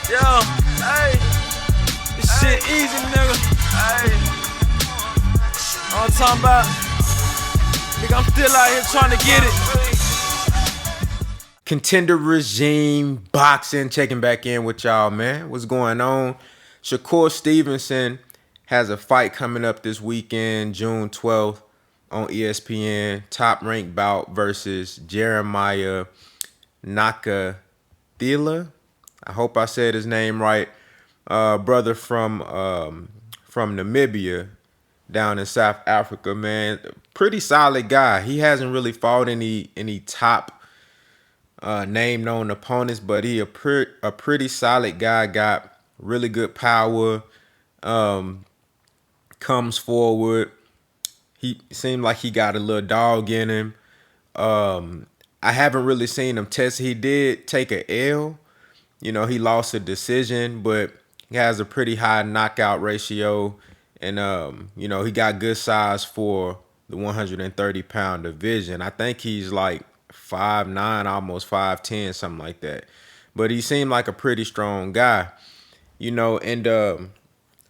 Yo, hey, this shit easy, nigga. Hey, all I'm talking about, nigga, I'm still out here trying to get it. Contender Regime Boxing checking back in with y'all, man. What's going on? Shakur Stevenson has a fight coming up this weekend, June 12th on ESPN. Top ranked bout versus Jeremiah Nakathila. I hope I said his name right. Brother from Namibia down in South Africa, man. Pretty solid guy. He hasn't really fought any top name known opponents, but he a pretty solid guy. Got really good power. Comes forward. He seemed like he got a little dog in him. I haven't really seen him test. He did take a L. You know, he lost a decision, but he has a pretty high knockout ratio. And, you know, he got good size for the 130-pound division. I think he's like 5'9", almost 5'10", something like that. But he seemed like a pretty strong guy, you know. And,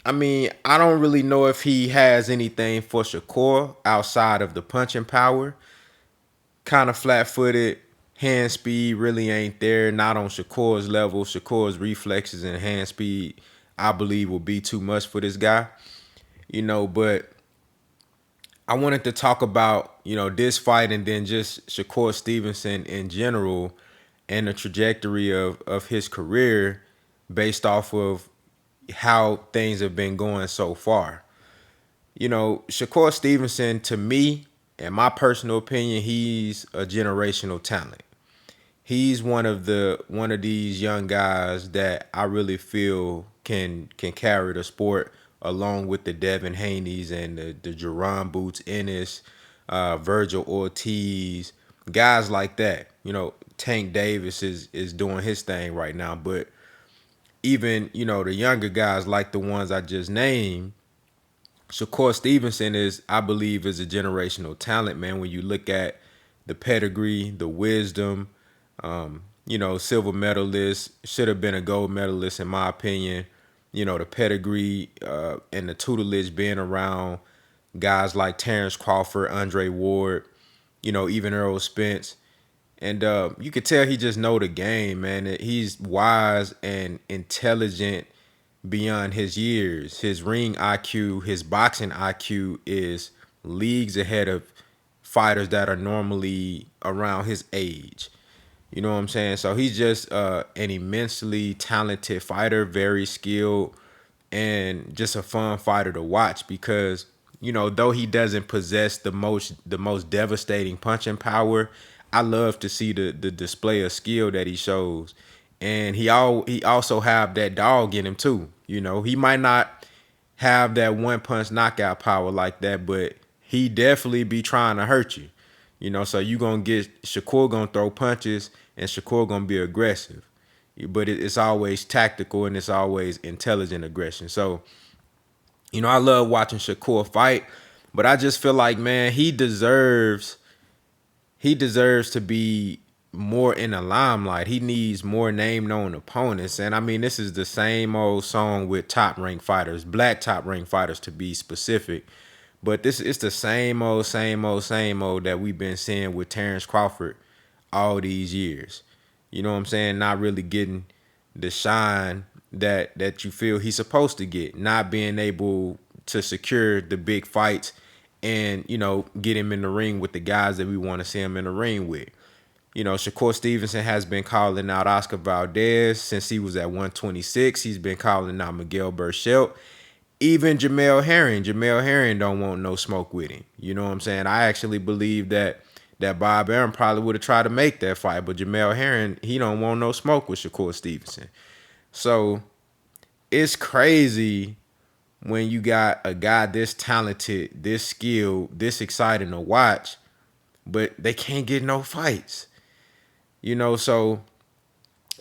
I mean, I don't really know if he has anything for Shakur outside of the punching power. Kind of flat-footed. Hand speed really ain't there. Not on Shakur's level. Shakur's reflexes and hand speed, I believe, will be too much for this guy. You know, but I wanted to talk about, you know, this fight and then just Shakur Stevenson in general and the trajectory of his career based off of how things have been going so far. You know, Shakur Stevenson, to me, in my personal opinion, he's a generational talent. He's one of these young guys that I really feel can carry the sport along with the Devin Haney's and the Jerron Boots Ennis, Virgil Ortiz, guys like that. You know, Tank Davis is doing his thing right now, but even, you know, the younger guys like the ones I just named, Shakur Stevenson is, I believe, is a generational talent, man. When you look at the pedigree, the wisdom, you know, silver medalist, should have been a gold medalist in my opinion. You know, the pedigree and the tutelage being around guys like Terrence Crawford, Andre Ward, you know, even Earl Spence. And you could tell he just know the game, man. He's wise and intelligent beyond his years. His ring IQ, his boxing IQ is leagues ahead of fighters that are normally around his age. You know what I'm saying? So he's just an immensely talented fighter, very skilled, and just a fun fighter to watch because, you know, though he doesn't possess the most devastating punching power, I love to see the display of skill that he shows. And he also have that dog in him too. You know, he might not have that one punch knockout power like that, but he definitely be trying to hurt you. You know, so you gonna get Shakur gonna throw punches and Shakur gonna be aggressive, but it's always tactical and it's always intelligent aggression. So, you know, I love watching Shakur fight, but I just feel like, man, he deserves to be more in the limelight. He needs more name known opponents. And I mean, this is the same old song with top ranked fighters, black top ranked fighters to be specific. But this it's the same old, same old, same old that we've been seeing with Terrence Crawford all these years. You know what I'm saying? Not really getting the shine that you feel he's supposed to get. Not being able to secure the big fights and, you know, get him in the ring with the guys that we want to see him in the ring with. You know, Shakur Stevenson has been calling out Oscar Valdez since he was at 126. He's been calling out Miguel Burchelt. Even Jamel Herring. Jamel Herring don't want no smoke with him. You know what I'm saying? I actually believe that Bob Arum probably would have tried to make that fight, but Jamel Herring, he don't want no smoke with Shakur Stevenson. So it's crazy when you got a guy this talented, this skilled, this exciting to watch, but they can't get no fights. You know, so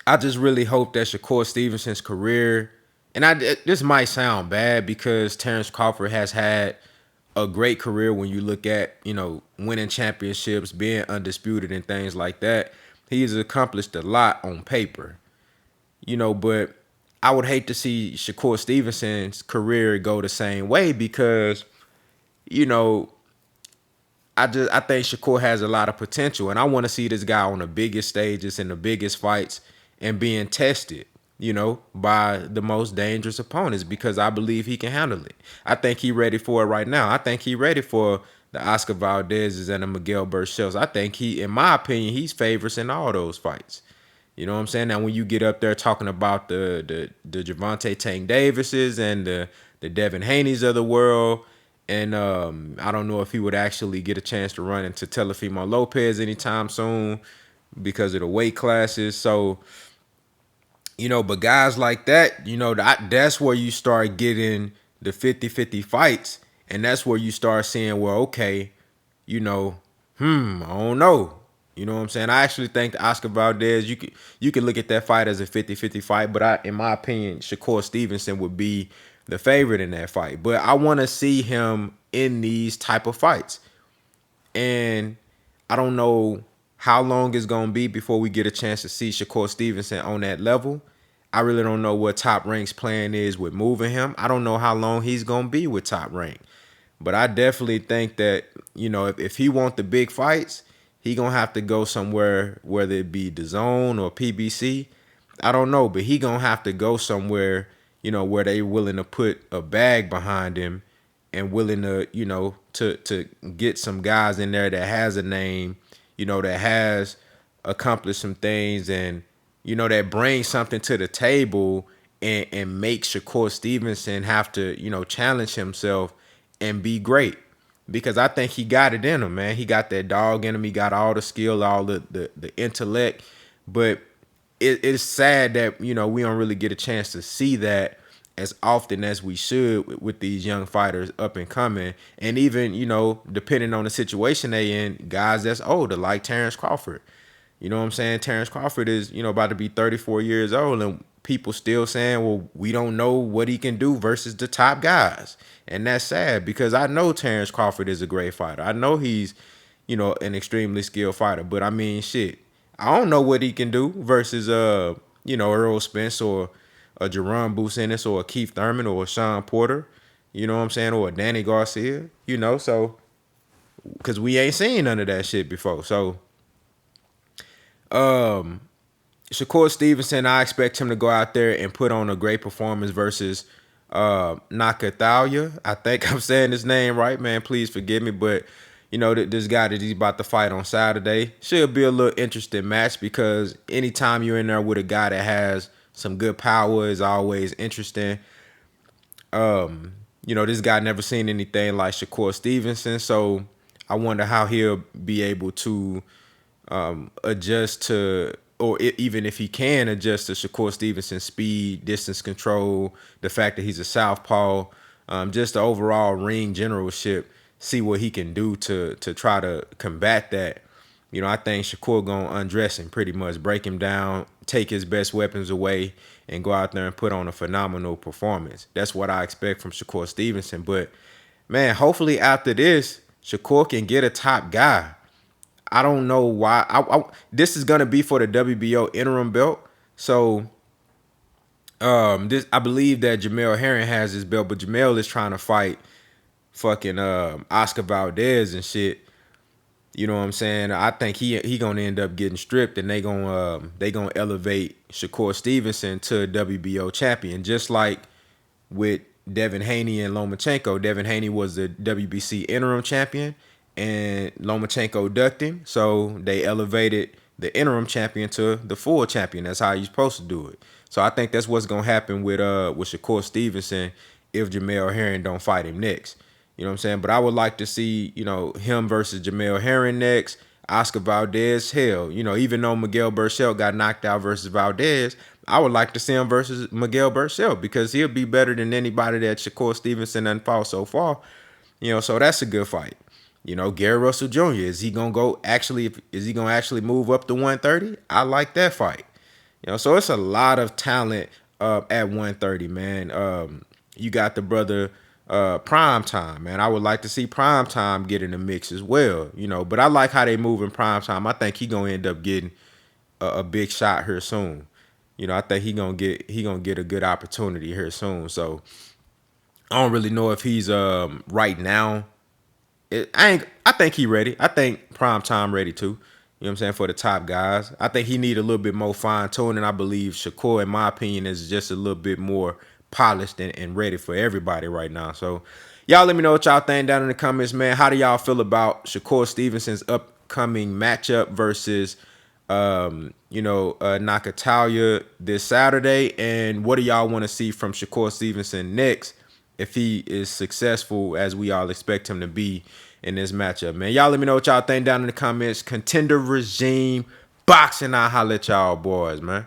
I just really hope that Shakur Stevenson's career, and this might sound bad because Terrence Crawford has had a great career when you look at, you know, winning championships, being undisputed and things like that. He's accomplished a lot on paper, you know, but I would hate to see Shakur Stevenson's career go the same way because, you know, I think Shakur has a lot of potential, and I want to see this guy on the biggest stages and the biggest fights and being tested, by the most dangerous opponents because I believe he can handle it. I think he's ready for it right now. I think he's ready for the Oscar Valdez's and the Miguel Burchell's. I think in my opinion, he's favorites in all those fights. You know what I'm saying? Now, when you get up there talking about the Gervonta Tank Davises and the Devin Haney's of the world, and I don't know if he would actually get a chance to run into Teofimo Lopez anytime soon because of the weight classes. So, but guys like that, that's where you start getting the 50-50 fights. And that's where you start seeing, well, okay, I don't know. You know what I'm saying? I actually think the Oscar Valdez, you could look at that fight as a 50-50 fight, but in my opinion, Shakur Stevenson would be the favorite in that fight. But I want to see him in these type of fights. And I don't know how long it's going to be before we get a chance to see Shakur Stevenson on that level. I really don't know what Top Rank's plan is with moving him. I don't know how long he's going to be with Top Rank. But I definitely think that, if he wants the big fights, he going to have to go somewhere, whether it be DAZN or PBC. I don't know, but he going to have to go somewhere, where they willing to put a bag behind him and willing to, to get some guys in there that has a name, that has accomplished some things and, that brings something to the table and make Shakur Stevenson have to, challenge himself and be great. Because I think he got it in him, man. He got that dog in him. He got all the skill, all the intellect. But it's sad that, we don't really get a chance to see that as often as we should with these young fighters up and coming. And even, depending on the situation they in, guys that's older, like Terrence Crawford. You know what I'm saying? Terrence Crawford is, about to be 34 years old, and people still saying, well, we don't know what he can do versus the top guys. And that's sad because I know Terrence Crawford is a great fighter. I know he's, an extremely skilled fighter. But I mean, shit, I don't know what he can do versus, Earl Spence or a Jerome Business or a Keith Thurman or a Sean Porter, you know what I'm saying, or a Danny Garcia, so because we ain't seen none of that shit before. So, Shakur Stevenson, I expect him to go out there and put on a great performance versus Nakathalia. I think I'm saying his name right, man. Please forgive me, but this guy that he's about to fight on Saturday should be a little interesting match because anytime you're in there with a guy that has some good power is always interesting. This guy never seen anything like Shakur Stevenson, so I wonder how he'll be able to adjust to, or even if he can adjust to Shakur Stevenson's speed, distance control, the fact that he's a southpaw, just the overall ring generalship, see what he can do to try to combat that. I think Shakur gonna undress him pretty much, break him down, take his best weapons away, and go out there and put on a phenomenal performance. That's what I expect from Shakur Stevenson. But, man, hopefully after this, Shakur can get a top guy. I don't know why. This is going to be for the WBO interim belt. So, I believe that Jamel Herring has his belt, but Jamel is trying to fight fucking Oscar Valdez and shit. You know what I'm saying? I think he gonna end up getting stripped, and they gonna elevate Shakur Stevenson to WBO champion, just like with Devin Haney and Lomachenko. Devin Haney was the WBC interim champion, and Lomachenko ducked him, so they elevated the interim champion to the full champion. That's how you're supposed to do it. So I think that's what's gonna happen with Shakur Stevenson if Jamel Herring don't fight him next. You know what I'm saying? But I would like to see, him versus Jamel Herring next. Oscar Valdez, hell, even though Miguel Burchell got knocked out versus Valdez, I would like to see him versus Miguel Burchell because he'll be better than anybody that Shakur Stevenson done fought so far. So that's a good fight. Gary Russell Jr., is he gonna actually move up to 130? I like that fight. So it's a lot of talent at 130, man. You got the brother Prime Time, man. I would like to see Prime Time get in the mix as well, but I like how they move in Prime Time. I think he gonna end up getting a big shot here soon. I think he gonna get a good opportunity here soon. So I don't really know if he's right now. I think he ready. I think prime time ready too. You know what I'm saying, for the top guys. I think he need a little bit more fine tuning. I believe Shakur, in my opinion, is just a little bit more polished and ready for everybody right now. So y'all let me know what y'all think down in the comments, man. How do y'all feel about Shakur Stevenson's upcoming matchup versus Nakatalia this Saturday? And what do y'all want to see from Shakur Stevenson next if he is successful as we all expect him to be in this matchup, man? Y'all let me know what y'all think down in the comments. Contender regime boxing. I'll holla at y'all boys, man.